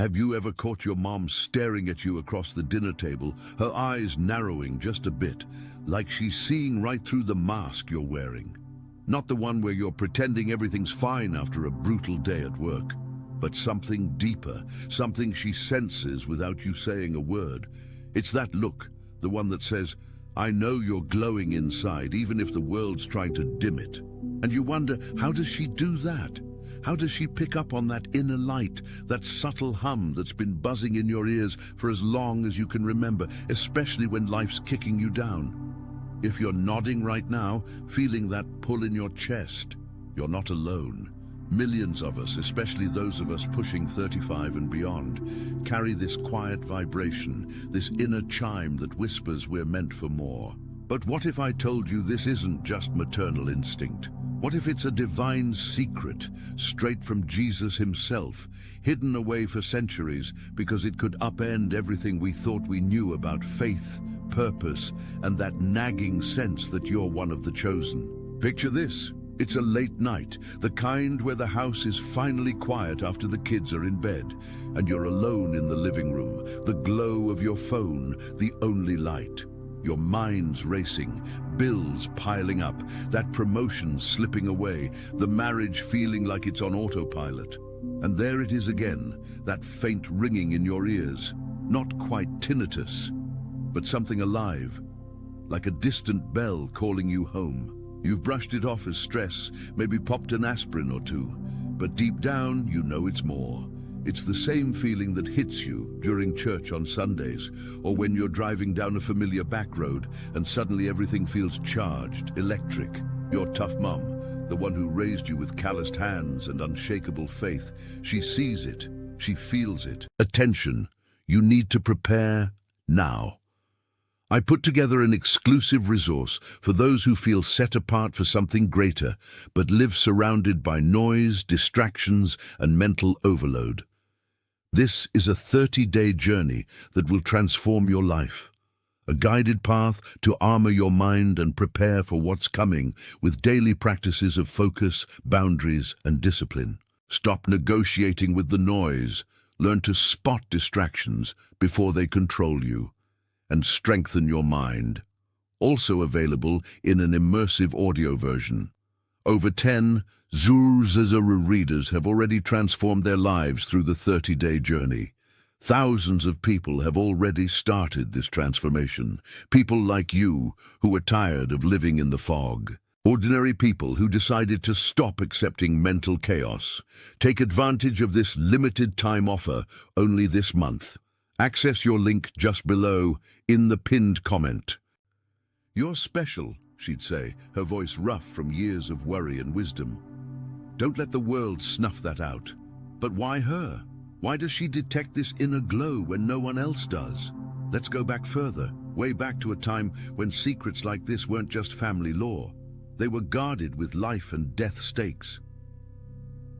Have you ever caught your mom staring at you across the dinner table, her eyes narrowing just a bit, like she's seeing right through the mask you're wearing? Not the one where you're pretending everything's fine after a brutal day at work, but something deeper, something she senses without you saying a word. It's that look, the one that says, "I know you're glowing inside, even if the world's trying to dim it." And you wonder, how does she do that? How does she pick up on that inner light, that subtle hum that's been buzzing in your ears for as long as you can remember, especially when life's kicking you down? If you're nodding right now, feeling that pull in your chest, you're not alone. Millions of us, especially those of us pushing 35 and beyond, carry this quiet vibration, this inner chime that whispers we're meant for more. But what if I told you this isn't just maternal instinct? What if it's a divine secret, straight from Jesus himself, hidden away for centuries because it could upend everything we thought we knew about faith, purpose, and that nagging sense that you're one of the chosen? Picture this. It's a late night, the kind where the house is finally quiet after the kids are in bed, and you're alone in the living room, the glow of your phone, the only light. Your mind's racing, bills piling up, that promotion slipping away, the marriage feeling like it's on autopilot. And there it is again, that faint ringing in your ears, not quite tinnitus, but something alive, like a distant bell calling you home. You've brushed it off as stress, maybe popped an aspirin or two, but deep down you know it's more. It's the same feeling that hits you during church on Sundays, or when you're driving down a familiar back road and suddenly everything feels charged, electric. Your tough mum, the one who raised you with calloused hands and unshakable faith, she sees it, she feels it. Attention, you need to prepare now. I put together an exclusive resource for those who feel set apart for something greater, but live surrounded by noise, distractions, and mental overload. This is a 30-day journey that will transform your life. A guided path to armor your mind and prepare for what's coming with daily practices of focus, boundaries, and discipline. Stop negotiating with the noise. Learn to spot distractions before they control you. And strengthen your mind. Also available in an immersive audio version. Over 10 Zuzazara readers have already transformed their lives through the 30-day journey. Thousands of people have already started this transformation. People like you who are tired of living in the fog. Ordinary people who decided to stop accepting mental chaos. Take advantage of this limited time offer only this month. Access your link just below in the pinned comment. "You're special," she'd say, her voice rough from years of worry and wisdom. Don't let the world snuff that out. But why her? Why does she detect this inner glow when no one else does? Let's go back further, way back to a time when secrets like this weren't just family law. They were guarded with life and death stakes.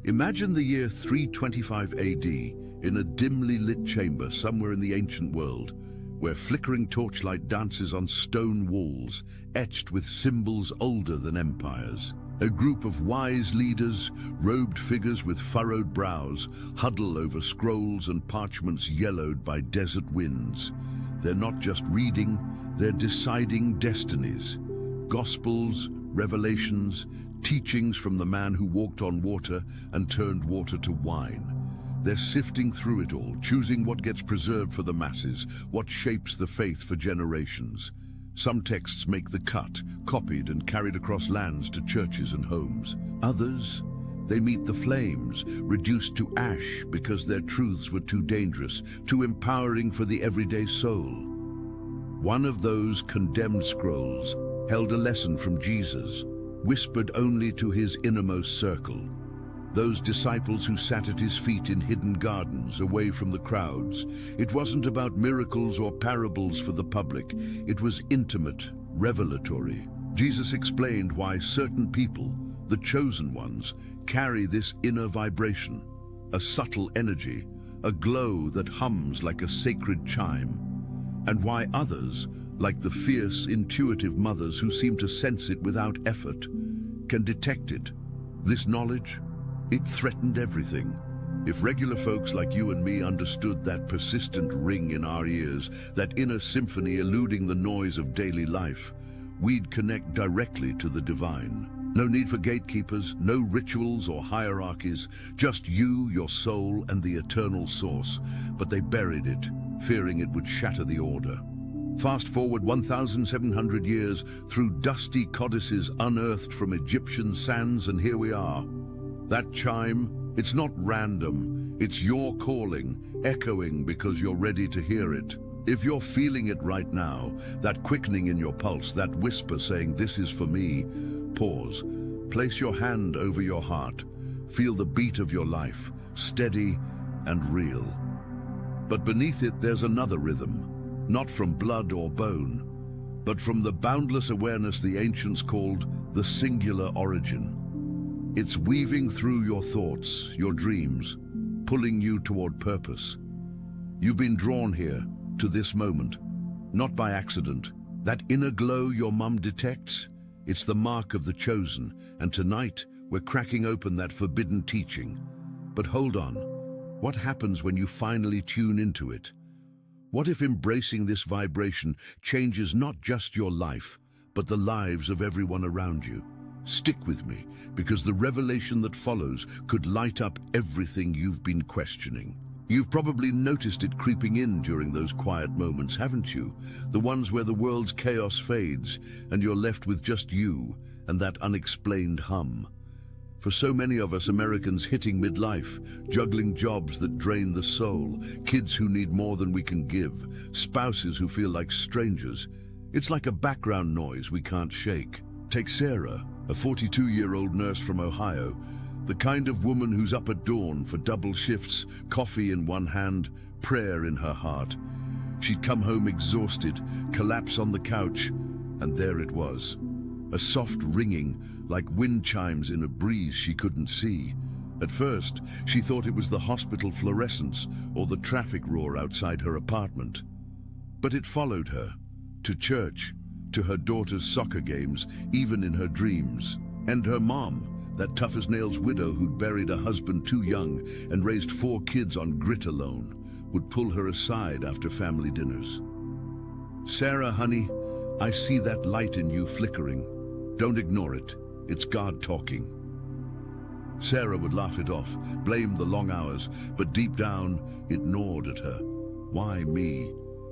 Imagine the year 325 AD in a dimly lit chamber somewhere in the ancient world, where flickering torchlight dances on stone walls, etched with symbols older than empires. A group of wise leaders, robed figures with furrowed brows, huddle over scrolls and parchments yellowed by desert winds. They're not just reading, they're deciding destinies. Gospels, revelations, teachings from the man who walked on water and turned water to wine. They're sifting through it all, choosing what gets preserved for the masses, what shapes the faith for generations. Some texts make the cut, copied and carried across lands to churches and homes. Others, they meet the flames, reduced to ash because their truths were too dangerous, too empowering for the everyday soul. One of those condemned scrolls held a lesson from Jesus, whispered only to his innermost circle. Those disciples who sat at his feet in hidden gardens, away from the crowds. It wasn't about miracles or parables for the public. It was intimate, revelatory. Jesus explained why certain people, the chosen ones, carry this inner vibration, a subtle energy, a glow that hums like a sacred chime, and why others, like the fierce, intuitive mothers who seem to sense it without effort, can detect it. This knowledge, it threatened everything. If regular folks like you and me understood that persistent ring in our ears, that inner symphony eluding the noise of daily life, we'd connect directly to the divine. No need for gatekeepers, no rituals or hierarchies, just you, your soul, and the eternal source. But they buried it, fearing it would shatter the order. Fast forward 1,700 years through dusty codices unearthed from Egyptian sands, and here we are. That chime, it's not random, it's your calling, echoing because you're ready to hear it. If you're feeling it right now, that quickening in your pulse, that whisper saying, "This is for me," pause. Place your hand over your heart. Feel the beat of your life, steady and real. But beneath it, there's another rhythm, not from blood or bone, but from the boundless awareness the ancients called the singular origin. It's weaving through your thoughts, your dreams, pulling you toward purpose. You've been drawn here, to this moment, not by accident. That inner glow your mum detects, it's the mark of the chosen, and tonight we're cracking open that forbidden teaching. But hold on, what happens when you finally tune into it? What if embracing this vibration changes not just your life, but the lives of everyone around you? Stick with me, because the revelation that follows could light up everything you've been questioning. You've probably noticed it creeping in during those quiet moments, haven't you? The ones where the world's chaos fades and you're left with just you and that unexplained hum. For so many of us Americans hitting midlife, juggling jobs that drain the soul, kids who need more than we can give, spouses who feel like strangers, it's like a background noise we can't shake. Take Sarah, a 42-year-old nurse from Ohio, the kind of woman who's up at dawn for double shifts, coffee in one hand, prayer in her heart. She'd come home exhausted, collapse on the couch, and there it was. A soft ringing, like wind chimes in a breeze she couldn't see. At first, she thought it was the hospital fluorescence or the traffic roar outside her apartment. But it followed her, to church, to her daughter's soccer games, even in her dreams. And her mom, that tough-as-nails widow who'd buried a husband too young and raised 4 kids on grit alone, would pull her aside after family dinners. "Sarah, honey, I see that light in you flickering. Don't ignore it. It's God talking." Sarah would laugh it off, blame the long hours, but deep down, it gnawed at her. Why me?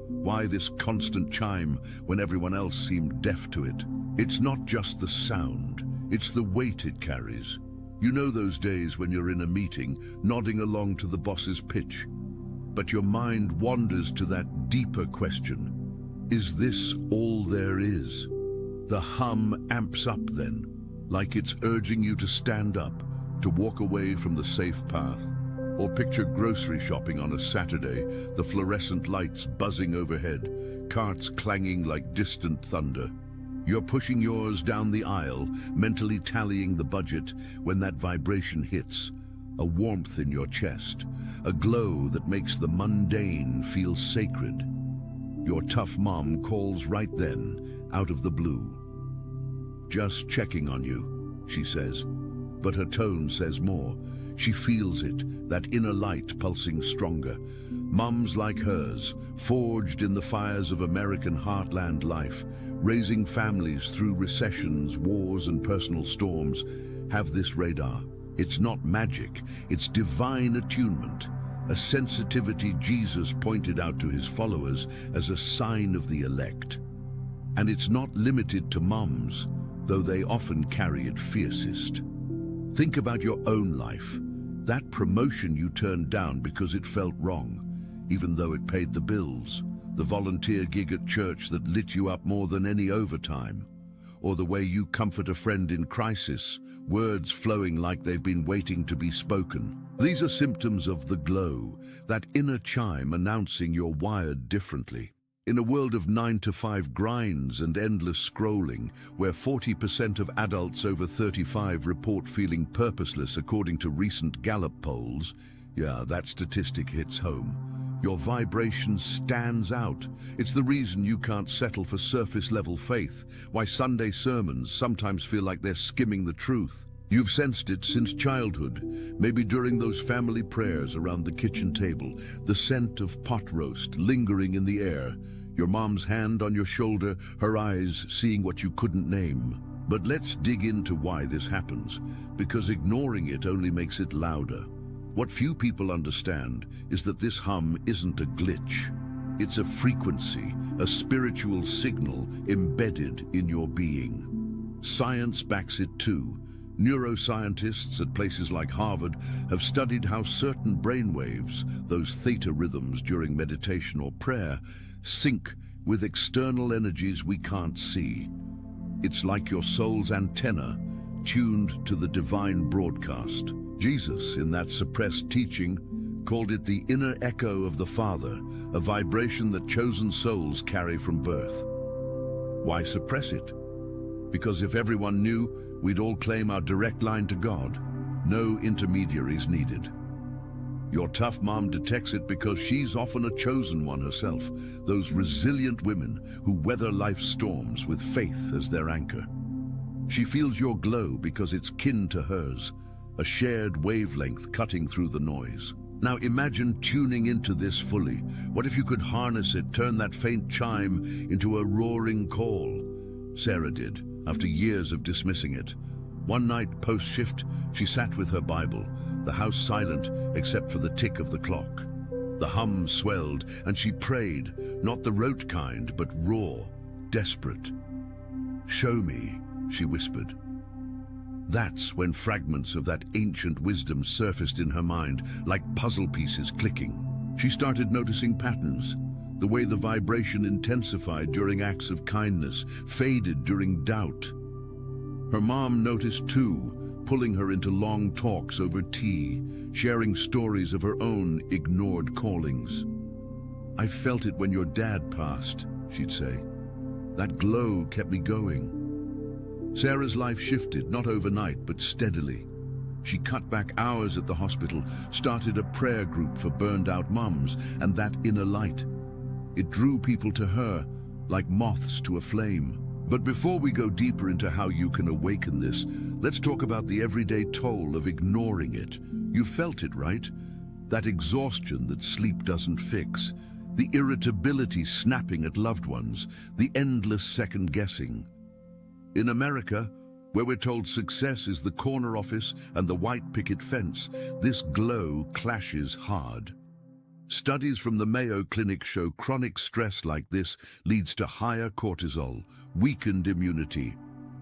Why this constant chime when everyone else seemed deaf to it? It's not just the sound. It's the weight it carries. You know those days when you're in a meeting, nodding along to the boss's pitch, but your mind wanders to that deeper question. Is this all there is? The hum amps up then, like it's urging you to stand up, to walk away from the safe path. Or picture grocery shopping on a Saturday, the fluorescent lights buzzing overhead, carts clanging like distant thunder. You're pushing yours down the aisle, mentally tallying the budget, when that vibration hits. A warmth in your chest, a glow that makes the mundane feel sacred. Your tough mom calls right then, out of the blue. "Just checking on you," she says, but her tone says more. She feels it, that inner light pulsing stronger. Mums like hers, forged in the fires of American heartland life, raising families through recessions, wars, and personal storms, have this radar. It's not magic, it's divine attunement, a sensitivity Jesus pointed out to his followers as a sign of the elect. And it's not limited to mums, though they often carry it fiercest. Think about your own life. That promotion you turned down because it felt wrong, even though it paid the bills. The volunteer gig at church that lit you up more than any overtime. Or the way you comfort a friend in crisis, words flowing like they've been waiting to be spoken. These are symptoms of the glow, that inner chime announcing you're wired differently. In a world of 9-to-5 grinds and endless scrolling, where 40% of adults over 35 report feeling purposeless according to recent Gallup polls, yeah, that statistic hits home. Your vibration stands out. It's the reason you can't settle for surface-level faith, why Sunday sermons sometimes feel like they're skimming the truth. You've sensed it since childhood, maybe during those family prayers around the kitchen table, the scent of pot roast lingering in the air, your mom's hand on your shoulder, her eyes seeing what you couldn't name. But let's dig into why this happens, because ignoring it only makes it louder. What few people understand is that this hum isn't a glitch. It's a frequency, a spiritual signal embedded in your being. Science backs it too. Neuroscientists at places like Harvard have studied how certain brainwaves, those theta rhythms during meditation or prayer, sync with external energies we can't see. It's like your soul's antenna, tuned to the divine broadcast. Jesus, in that suppressed teaching, called it the inner echo of the Father, a vibration that chosen souls carry from birth. Why suppress it? Because if everyone knew, we'd all claim our direct line to God. No intermediaries needed. Your tough mom detects it because she's often a chosen one herself, those resilient women who weather life's storms with faith as their anchor. She feels your glow because it's kin to hers, a shared wavelength cutting through the noise. Now imagine tuning into this fully. What if you could harness it, turn that faint chime into a roaring call? Sarah did, after years of dismissing it. One night post-shift, she sat with her Bible, the house silent except for the tick of the clock. The hum swelled, and she prayed, not the rote kind, but raw, desperate. "Show me," she whispered. That's when fragments of that ancient wisdom surfaced in her mind, like puzzle pieces clicking. She started noticing patterns. The way the vibration intensified during acts of kindness, faded during doubt. Her mom noticed too, pulling her into long talks over tea, sharing stories of her own ignored callings. "I felt it when your dad passed," she'd say. "That glow kept me going." Sarah's life shifted, not overnight, but steadily. She cut back hours at the hospital, started a prayer group for burned-out mums, and that inner light. It drew people to her, like moths to a flame. But before we go deeper into how you can awaken this, let's talk about the everyday toll of ignoring it. You felt it, right? That exhaustion that sleep doesn't fix, the irritability snapping at loved ones, the endless second-guessing. In America, where we're told success is the corner office and the white picket fence, this glow clashes hard. Studies from the Mayo Clinic show chronic stress like this leads to higher cortisol, weakened immunity,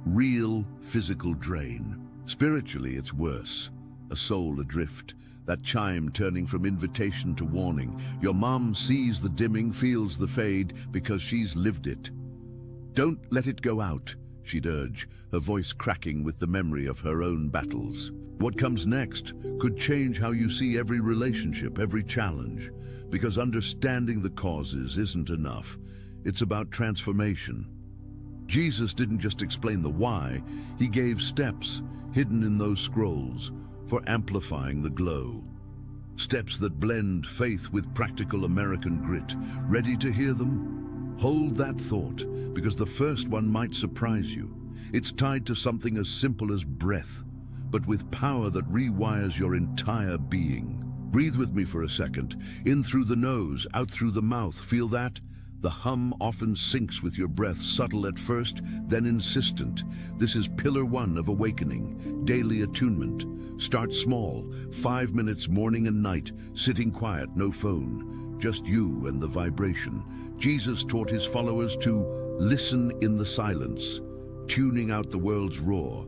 real physical drain. Spiritually, it's worse. A soul adrift, that chime turning from invitation to warning. Your mom sees the dimming, feels the fade, because she's lived it. "Don't let it go out," she'd urge, her voice cracking with the memory of her own battles. What comes next could change how you see every relationship, every challenge, because understanding the causes isn't enough. It's about transformation. Jesus didn't just explain the why, he gave steps hidden in those scrolls for amplifying the glow. Steps that blend faith with practical American grit. Ready to hear them? Hold that thought, because the first one might surprise you. It's tied to something as simple as breath, but with power that rewires your entire being. Breathe with me for a second. In through the nose, out through the mouth. Feel that? The hum often syncs with your breath, subtle at first, then insistent. This is pillar one of awakening, daily attunement. Start small, 5 minutes morning and night, sitting quiet, no phone, just you and the vibration. Jesus taught his followers to listen in the silence, tuning out the world's roar.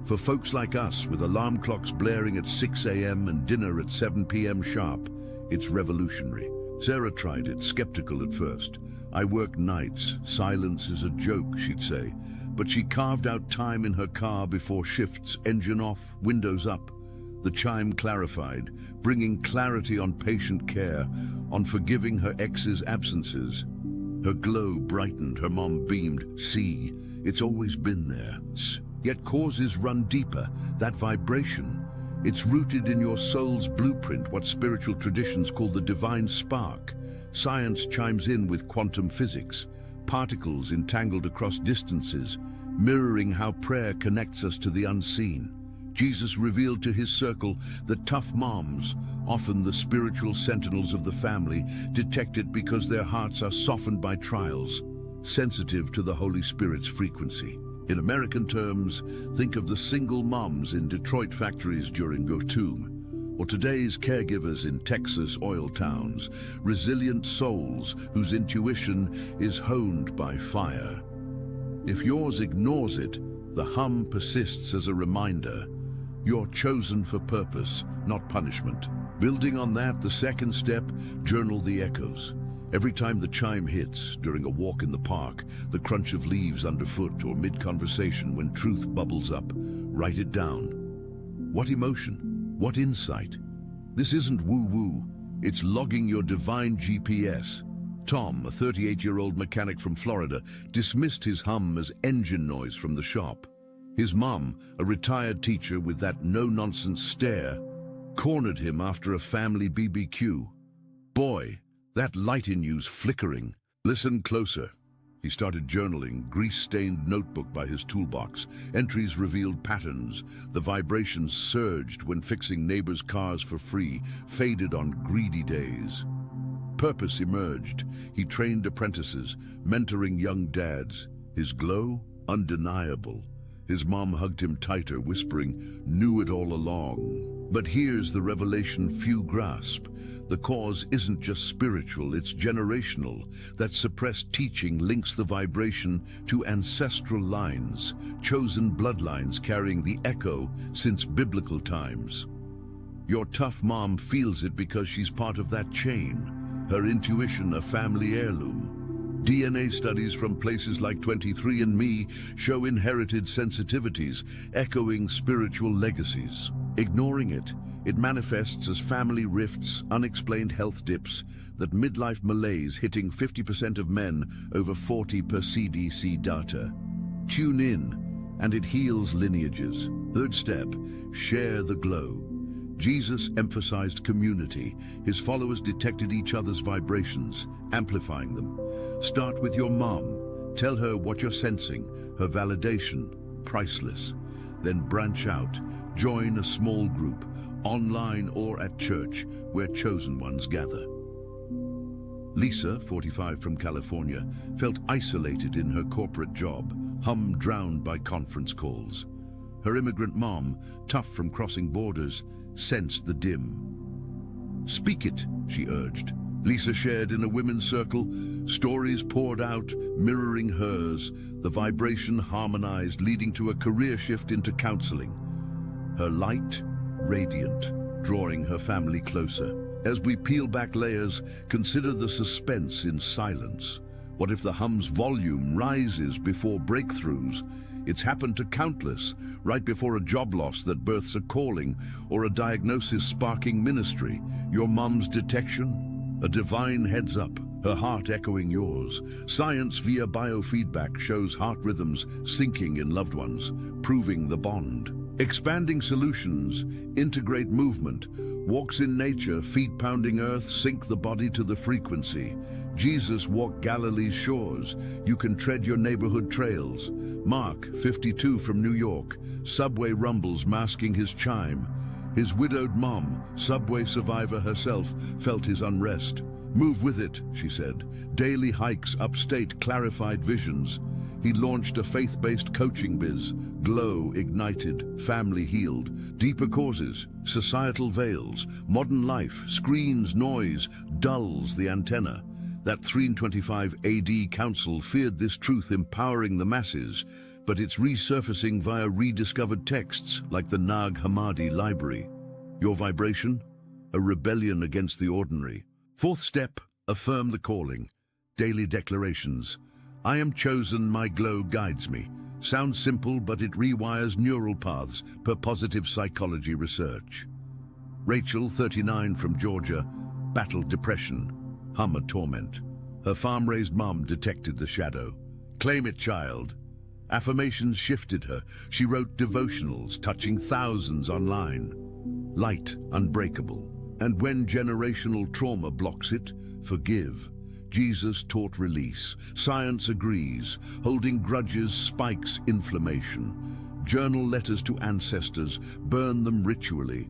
For folks like us, with alarm clocks blaring at 6 a.m. and dinner at 7 p.m. sharp, it's revolutionary. Sarah tried it, skeptical at first. "I work nights. Silence is a joke," she'd say. But she carved out time in her car before shifts, engine off, windows up. The chime clarified, bringing clarity on patient care, on forgiving her ex's absences. Her glow brightened, her mom beamed. "See, it's always been there." Yet causes run deeper, that vibration. It's rooted in your soul's blueprint, what spiritual traditions call the divine spark. Science chimes in with quantum physics, particles entangled across distances, mirroring how prayer connects us to the unseen. Jesus revealed to his circle that tough moms, often the spiritual sentinels of the family, detect it because their hearts are softened by trials, sensitive to the Holy Spirit's frequency. In American terms, think of the single moms in Detroit factories during Go To, or today's caregivers in Texas oil towns, resilient souls whose intuition is honed by fire. If yours ignores it, the hum persists as a reminder. You're chosen for purpose, not punishment. Building on that, the second step, journal the echoes. Every time the chime hits, during a walk in the park, the crunch of leaves underfoot, or mid-conversation when truth bubbles up, write it down. What emotion? What insight? This isn't woo-woo. It's logging your divine GPS. Tom, a 38-year-old mechanic from Florida, dismissed his hum as engine noise from the shop. His mom, a retired teacher with that no-nonsense stare, cornered him after a family BBQ. Boy, that light in you's flickering. Listen closer. He started journaling, grease-stained notebook by his toolbox. Entries revealed patterns. The vibrations surged when fixing neighbors' cars for free, faded on greedy days. Purpose emerged. He trained apprentices, mentoring young dads. His glow, undeniable. His mom hugged him tighter, whispering, "Knew it all along." But here's the revelation few grasp. The cause isn't just spiritual, it's generational. That suppressed teaching links the vibration to ancestral lines, chosen bloodlines carrying the echo since biblical times. Your tough mom feels it because she's part of that chain. Her intuition a family heirloom. DNA studies from places like 23andMe show inherited sensitivities, echoing spiritual legacies. Ignoring it, it manifests as family rifts, unexplained health dips, that midlife malaise hitting 50% of men over 40 per CDC data. Tune in, and it heals lineages. Third step, share the glow. Jesus emphasized community. His followers detected each other's vibrations, amplifying them. Start with your mom. Tell her what you're sensing, her validation, priceless. Then branch out. Join a small group, online or at church, where chosen ones gather. Lisa, 45 from California, felt isolated in her corporate job, hum-drowned by conference calls. Her immigrant mom, tough from crossing borders, sensed the dim. "Speak it," she urged. Lisa shared in a women's circle, stories poured out, mirroring hers. The vibration harmonized, leading to a career shift into counseling. Her light, radiant, drawing her family closer. As we peel back layers, consider the suspense in silence. What if the hum's volume rises before breakthroughs? It's happened to countless, right before a job loss that births a calling, or a diagnosis sparking ministry. Your mom's detection? A divine heads up, her heart echoing yours. Science via biofeedback shows heart rhythms syncing in loved ones, proving the bond. Expanding solutions, integrate movement. Walks in nature, feet pounding earth, sync the body to the frequency. Jesus walked Galilee's shores. You can tread your neighborhood trails. Mark, 52 from New York, subway rumbles masking his chime. His widowed mom, subway survivor herself, felt his unrest. "Move with it," she said. Daily hikes upstate clarified visions. He launched a faith-based coaching biz. Glow ignited, family healed. Deeper causes, societal veils, modern life, screens, noise, dulls the antenna. That 325 AD council feared this truth empowering the masses, but it's resurfacing via rediscovered texts like the Nag Hammadi library. Your vibration? A rebellion against the ordinary. Fourth step, affirm the calling. Daily declarations. I am chosen, my glow guides me. Sounds simple, but it rewires neural paths per positive psychology research. Rachel, 39 from Georgia, battled depression, hum a torment. Her farm-raised mom detected the shadow. Claim it, child. Affirmations shifted her. She wrote devotionals, touching thousands online. Light, unbreakable. And when generational trauma blocks it, forgive. Jesus taught release. Science agrees. Holding grudges spikes inflammation. Journal letters to ancestors, burn them ritually.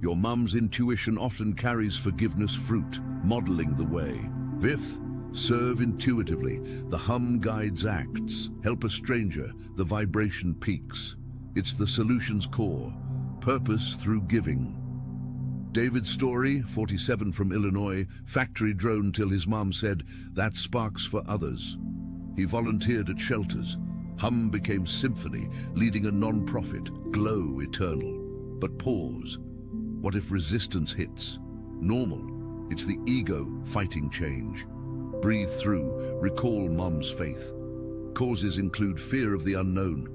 Your mum's intuition often carries forgiveness fruit, modeling the way. Fifth, serve intuitively. The hum guides acts. Help a stranger, the vibration peaks. It's the solution's core, purpose through giving. David Story, 47 from Illinois, factory drone till his mom said, "That sparks for others." He volunteered at shelters. Hum became symphony, leading a non-profit, glow eternal. But pause. What if resistance hits? Normal. It's the ego fighting change. Breathe through, recall mom's faith. Causes include fear of the unknown,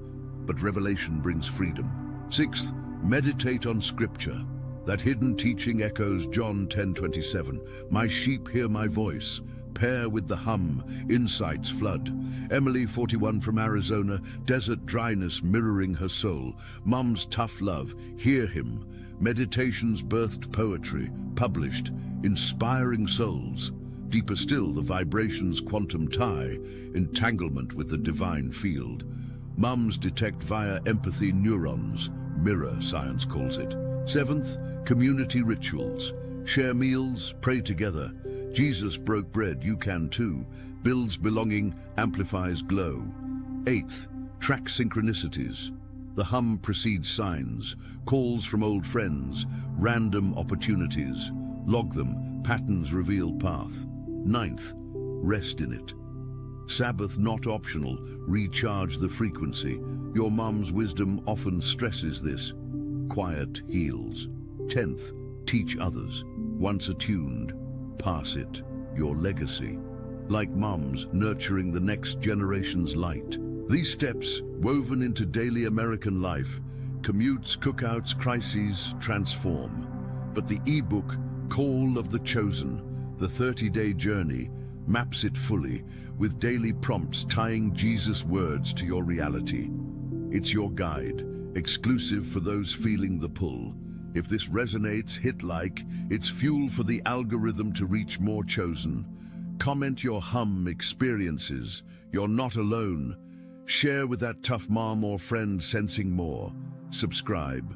but revelation brings freedom. Sixth, meditate on scripture. That hidden teaching echoes John 10:27. My sheep hear my voice. Pair with the hum, insights flood. Emily, 41 from Arizona, desert dryness mirroring her soul. Mom's tough love, hear him. Meditations birthed poetry, published, inspiring souls. Deeper still, the vibrations quantum tie, entanglement with the divine field. Mums detect via empathy neurons, mirror science calls it. Seventh, community rituals. Share meals, pray together. Jesus broke bread, you can too. Builds belonging, amplifies glow. Eighth, track synchronicities. The hum precedes signs, calls from old friends, random opportunities. Log them, patterns reveal path. Ninth, rest in it. Sabbath not optional, recharge the frequency. Your mum's wisdom often stresses this. Quiet heals. 10th, teach others. Once attuned, pass it, your legacy. Like mums, nurturing the next generation's light. These steps, woven into daily American life, commutes, cookouts, crises, transform. But the e-book, Call of the Chosen, the 30-day journey, maps it fully, with daily prompts tying Jesus' words to your reality. It's your guide, exclusive for those feeling the pull. If this resonates, hit like. It's fuel for the algorithm to reach more chosen. Comment your hum experiences. You're not alone. Share with that tough mom or friend sensing more. Subscribe.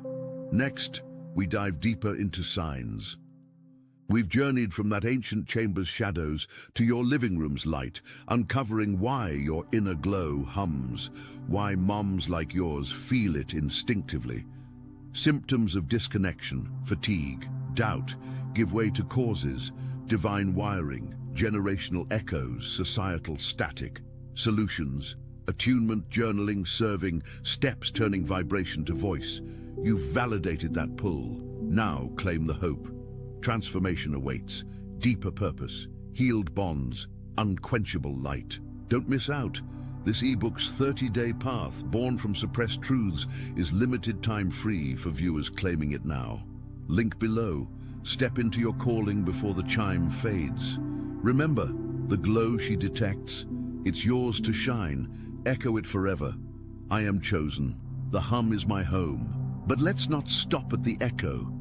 Next, we dive deeper into signs. We've journeyed from that ancient chamber's shadows to your living room's light, uncovering why your inner glow hums, why moms like yours feel it instinctively. Symptoms of disconnection, fatigue, doubt give way to causes, divine wiring, generational echoes, societal static. Solutions, attunement, journaling, serving, steps turning vibration to voice. You've validated that pull. Now claim the hope. Transformation awaits, deeper purpose, healed bonds, unquenchable light. Don't miss out. This ebook's 30-day path, born from suppressed truths, is limited time free for viewers claiming it now. Link below. Step into your calling before the chime fades. Remember, the glow she detects, it's yours to shine. Echo it forever. I am chosen. The hum is my home. But let's not stop at the echo.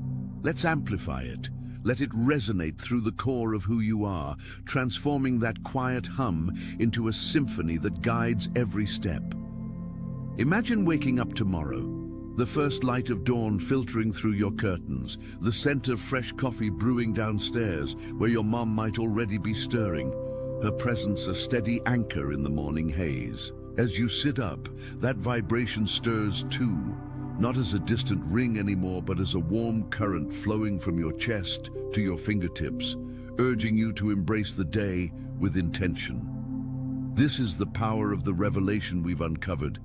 Let's amplify it. Let it resonate through the core of who you are, transforming that quiet hum into a symphony that guides every step. Imagine waking up tomorrow, the first light of dawn filtering through your curtains, the scent of fresh coffee brewing downstairs where your mom might already be stirring, her presence a steady anchor in the morning haze. As you sit up, that vibration stirs too. Not as a distant ring anymore, but as a warm current flowing from your chest to your fingertips, urging you to embrace the day with intention. This is the power of the revelation we've uncovered.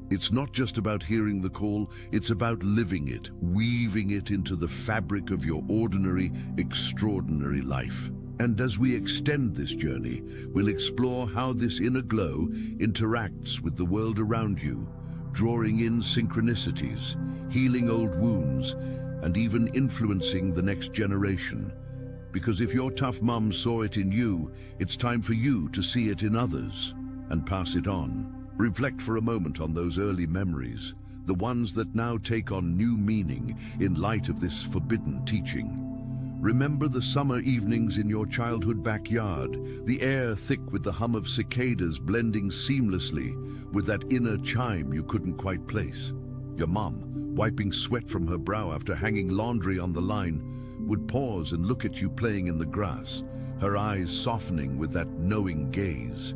It's not just about hearing the call, it's about living it, weaving it into the fabric of your ordinary, extraordinary life. And as we extend this journey, we'll explore how this inner glow interacts with the world around you, drawing in synchronicities, healing old wounds, and even influencing the next generation. Because if your tough mum saw it in you, it's time for you to see it in others and pass it on. Reflect for a moment on those early memories, the ones that now take on new meaning in light of this forbidden teaching. Remember the summer evenings in your childhood backyard, the air thick with the hum of cicadas blending seamlessly with that inner chime you couldn't quite place. Your mom, wiping sweat from her brow after hanging laundry on the line, would pause and look at you playing in the grass, her eyes softening with that knowing gaze.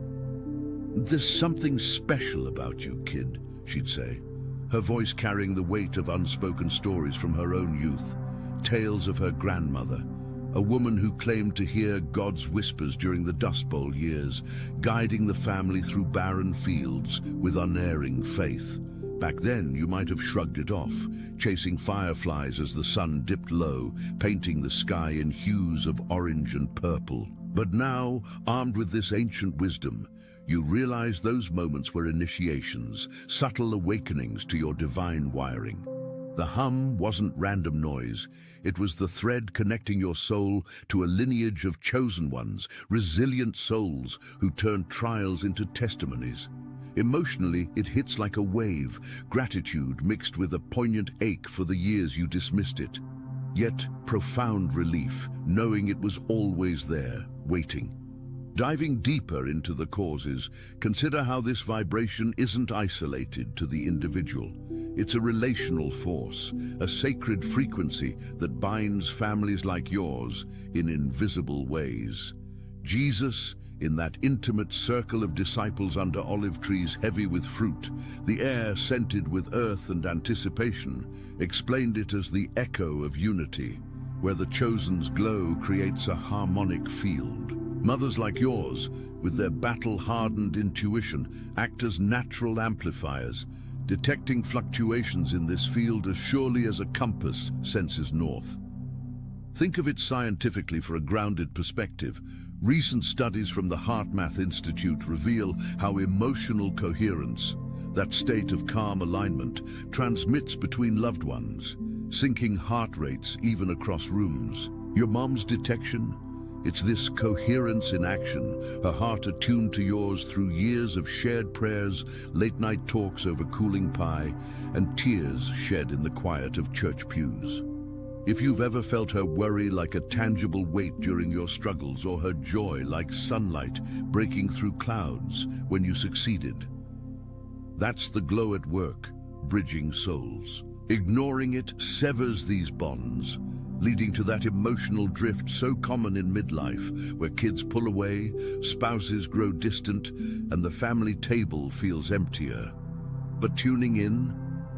"There's something special about you, kid," she'd say, her voice carrying the weight of unspoken stories from her own youth, tales of her grandmother, a woman who claimed to hear God's whispers during the Dust Bowl years, guiding the family through barren fields with unerring faith. Back then, you might have shrugged it off, chasing fireflies as the sun dipped low, painting the sky in hues of orange and purple. But now, armed with this ancient wisdom, you realize those moments were initiations, subtle awakenings to your divine wiring. The hum wasn't random noise. It was the thread connecting your soul to a lineage of chosen ones, resilient souls who turned trials into testimonies. Emotionally, it hits like a wave, gratitude mixed with a poignant ache for the years you dismissed it. Yet profound relief, knowing it was always there, waiting. Diving deeper into the causes, consider how this vibration isn't isolated to the individual. It's a relational force, a sacred frequency that binds families like yours in invisible ways. Jesus, in that intimate circle of disciples under olive trees heavy with fruit, the air scented with earth and anticipation, explained it as the echo of unity, where the chosen's glow creates a harmonic field. Mothers like yours, with their battle-hardened intuition, act as natural amplifiers, detecting fluctuations in this field as surely as a compass senses north. Think of it scientifically for a grounded perspective. Recent studies from the HeartMath Institute reveal how emotional coherence, that state of calm alignment, transmits between loved ones, syncing heart rates even across rooms. Your mom's detection? It's this coherence in action, her heart attuned to yours through years of shared prayers, late-night talks over cooling pie, and tears shed in the quiet of church pews. If you've ever felt her worry like a tangible weight during your struggles, or her joy like sunlight breaking through clouds when you succeeded, that's the glow at work, bridging souls. Ignoring it severs these bonds, leading to that emotional drift so common in midlife, where kids pull away, spouses grow distant, and the family table feels emptier. But tuning in,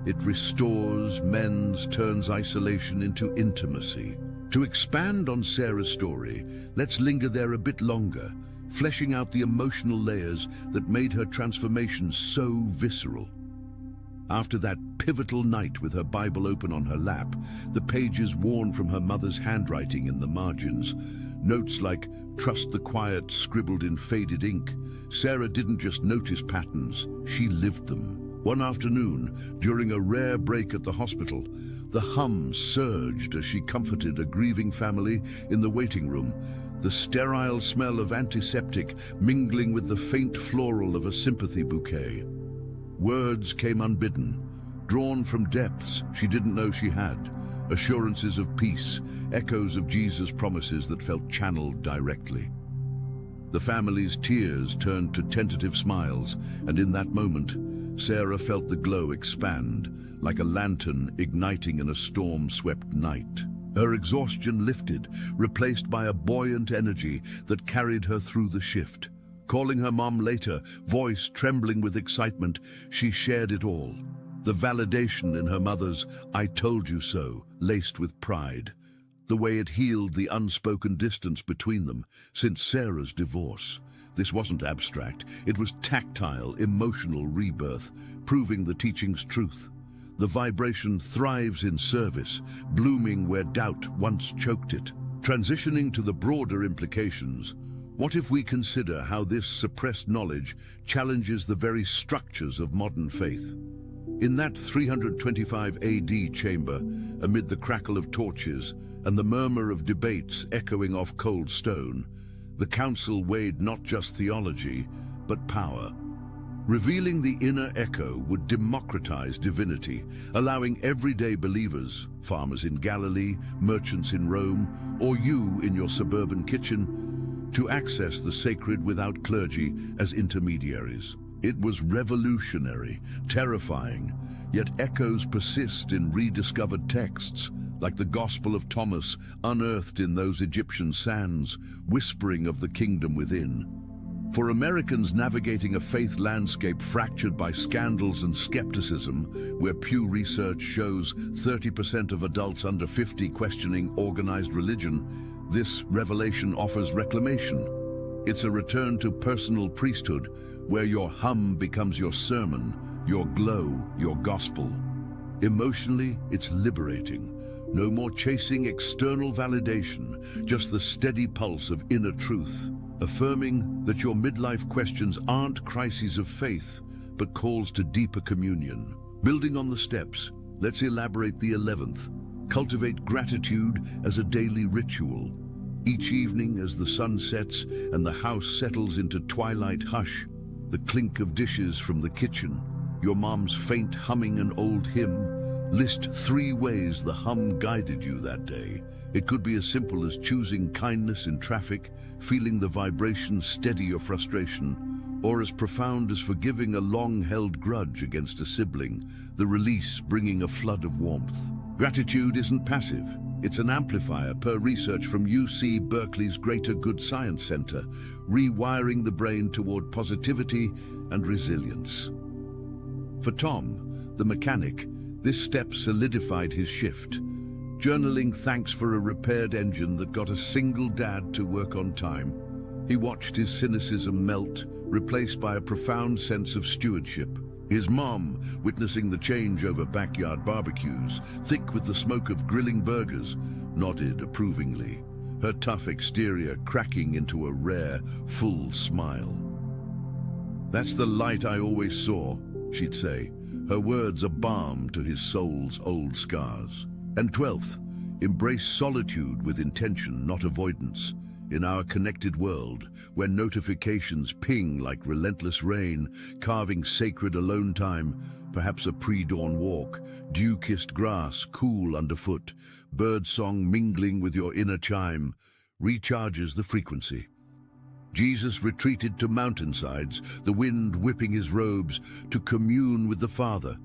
it restores, mends, turns isolation into intimacy. To expand on Sarah's story, let's linger there a bit longer, fleshing out the emotional layers that made her transformation so visceral. After that pivotal night with her Bible open on her lap, the pages worn from her mother's handwriting in the margins, notes like "Trust the quiet" scribbled in faded ink, Sarah didn't just notice patterns, she lived them. One afternoon, during a rare break at the hospital, the hum surged as she comforted a grieving family in the waiting room, the sterile smell of antiseptic mingling with the faint floral of a sympathy bouquet. Words came unbidden, drawn from depths she didn't know she had, assurances of peace, echoes of Jesus' promises that felt channeled directly. The family's tears turned to tentative smiles, and in that moment, Sarah felt the glow expand, like a lantern igniting in a storm-swept night. Her exhaustion lifted, replaced by a buoyant energy that carried her through the shift. Calling her mom later, voice trembling with excitement, she shared it all. The validation in her mother's "I told you so," laced with pride. The way it healed the unspoken distance between them since Sarah's divorce. This wasn't abstract, it was tactile, emotional rebirth, proving the teaching's truth. The vibration thrives in service, blooming where doubt once choked it. Transitioning to the broader implications, what if we consider how this suppressed knowledge challenges the very structures of modern faith? In that 325 AD chamber, amid the crackle of torches and the murmur of debates echoing off cold stone, the council weighed not just theology, but power. Revealing the inner echo would democratize divinity, allowing everyday believers, farmers in Galilee, merchants in Rome, or you in your suburban kitchen, to access the sacred without clergy as intermediaries. It was revolutionary, terrifying, yet echoes persist in rediscovered texts, like the Gospel of Thomas, unearthed in those Egyptian sands, whispering of the kingdom within. For Americans navigating a faith landscape fractured by scandals and skepticism, where Pew Research shows 30% of adults under 50 questioning organized religion, this revelation offers reclamation. It's a return to personal priesthood, where your hum becomes your sermon, your glow, your gospel. Emotionally, it's liberating. No more chasing external validation, just the steady pulse of inner truth, affirming that your midlife questions aren't crises of faith, but calls to deeper communion. Building on the steps, let's elaborate the 11th. Cultivate gratitude as a daily ritual. Each evening as the sun sets and the house settles into twilight hush, the clink of dishes from the kitchen, your mom's faint humming an old hymn, list 3 ways the hum guided you that day. It could be as simple as choosing kindness in traffic, feeling the vibration steady your frustration, or as profound as forgiving a long-held grudge against a sibling, the release bringing a flood of warmth. Gratitude isn't passive. It's an amplifier, per research from UC Berkeley's Greater Good Science Center, rewiring the brain toward positivity and resilience. For Tom, the mechanic, this step solidified his shift. Journaling thanks for a repaired engine that got a single dad to work on time. He watched his cynicism melt, replaced by a profound sense of stewardship. His mom, witnessing the change over backyard barbecues, thick with the smoke of grilling burgers, nodded approvingly, her tough exterior cracking into a rare, full smile. "That's the light I always saw," she'd say, her words a balm to his soul's old scars. And 12th, embrace solitude with intention, not avoidance. In our connected world, where notifications ping like relentless rain, carving sacred alone time, perhaps a pre-dawn walk, dew-kissed grass cool underfoot, birdsong mingling with your inner chime, recharges the frequency. Jesus retreated to mountainsides, the wind whipping his robes, to commune with the Father.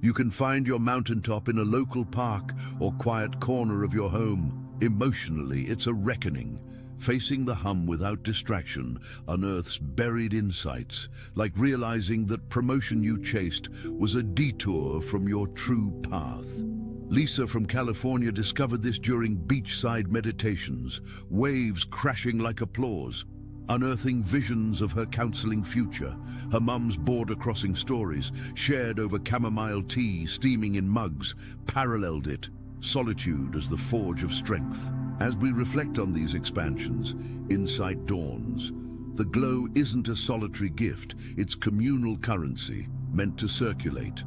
You can find your mountaintop in a local park or quiet corner of your home. Emotionally, it's a reckoning. Facing the hum without distraction unearths buried insights, like realizing that promotion you chased was a detour from your true path. Lisa from California discovered this during beachside meditations, waves crashing like applause. Unearthing visions of her counseling future, her mum's border-crossing stories, shared over chamomile tea steaming in mugs, paralleled it, solitude as the forge of strength. As we reflect on these expansions, insight dawns. The glow isn't a solitary gift, it's communal currency, meant to circulate.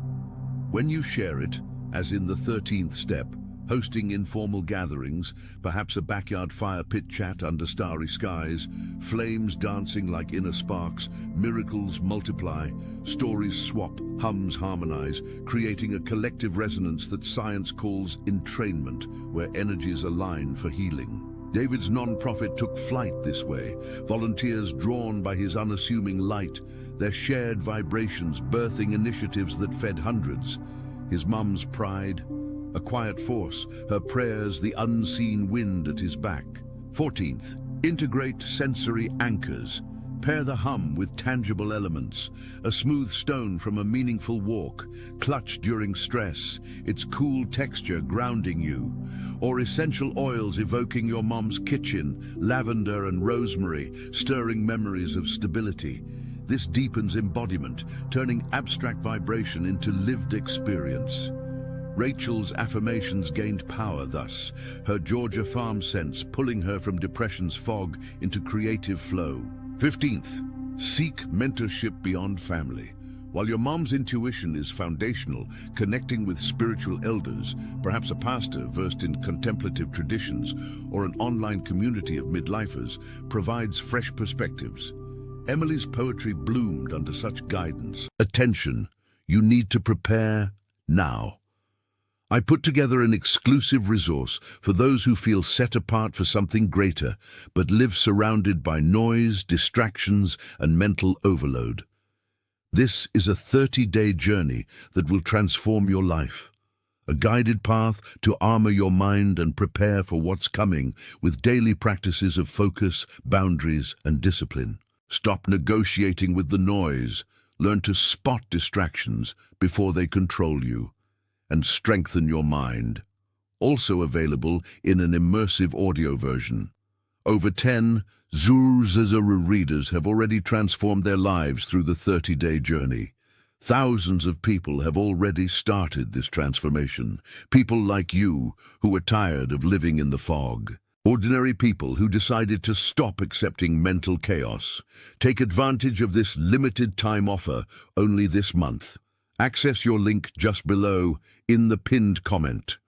When you share it, as in the 13th step, hosting informal gatherings, perhaps a backyard fire pit chat under starry skies, flames dancing like inner sparks, miracles multiply, stories swap, hums harmonize, creating a collective resonance that science calls entrainment, where energies align for healing. David's non-profit took flight this way, volunteers drawn by his unassuming light, their shared vibrations birthing initiatives that fed hundreds. His mum's pride, a quiet force, her prayers the unseen wind at his back. 14th, integrate sensory anchors. Pair the hum with tangible elements. A smooth stone from a meaningful walk, clutched during stress, its cool texture grounding you. Or essential oils evoking your mom's kitchen, lavender and rosemary, stirring memories of stability. This deepens embodiment, turning abstract vibration into lived experience. Rachel's affirmations gained power thus, her Georgia farm sense pulling her from depression's fog into creative flow. 15th, seek mentorship beyond family. While your mom's intuition is foundational, connecting with spiritual elders, perhaps a pastor versed in contemplative traditions, or an online community of midlifers, provides fresh perspectives. Emily's poetry bloomed under such guidance. Attention, you need to prepare now. I put together an exclusive resource for those who feel set apart for something greater, but live surrounded by noise, distractions, and mental overload. This is a 30-day journey that will transform your life. A guided path to armor your mind and prepare for what's coming with daily practices of focus, boundaries, and discipline. Stop negotiating with the noise. Learn to spot distractions before they control you, and strengthen your mind. Also available in an immersive audio version. Over 10 Zuzazara readers have already transformed their lives through the 30-day journey. Thousands of people have already started this transformation. People like you who are tired of living in the fog. Ordinary people who decided to stop accepting mental chaos. Take advantage of this limited time offer only this month. Access your link just below in the pinned comment.